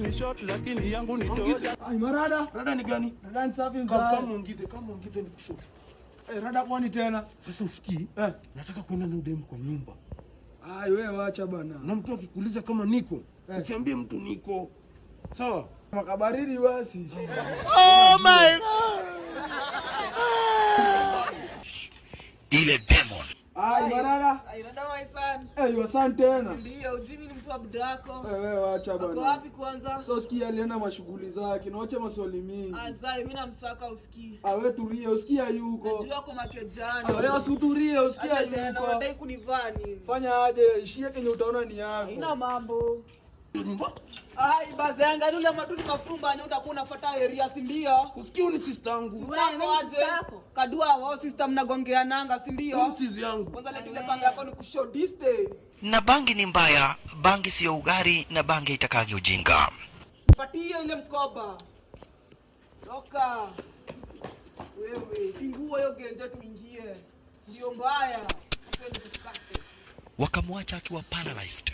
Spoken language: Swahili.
ni short lakini yangu ni toja. Ai marada. Rada ni gani? Rada ni safi mzee. Kama ungite ni kushoto. Rada kwani tena? Sasa usikii? Nataka kwenda na udemu kwa nyumba. Ai wewe acha bana. Na mtu akikuuliza kama niko, usiambie mtu niko. Sawa? Makabaridi basi. Oh my God. Ile demon. Ai marada. Ai rada my son. Your son tena. Ndio, ujimi ni mtu wa budako. Wewe acha bana. Uko wapi kwanza? So sikia alienda mashughuli zake. Naacha maswali mingi. Azai mimi namsaka usikii. Wewe tulie, usikia yuko. Najua kwa makejani. Wewe usitulie, usikia yuko. Unadai kunivaa nini? Fanya aje, ishie kenye utaona ni yako. Haina mambo. Ai baza yanga yule matuli mafumba nyota utakuwa unafuata area si ndio? Usikii ni sister yangu. Wewe aje? Kadua wao sister mnagongea nanga si ndio? Mchizi yangu. Kwanza leta ile panga yako ni kushow this day. Na bangi ni mbaya, bangi sio ugari na bangi itakagi ujinga. Patia ile mkoba. Toka. Wewe, pinguo hiyo genje tuingie. Ndio mbaya. Wakamwacha akiwa paralyzed.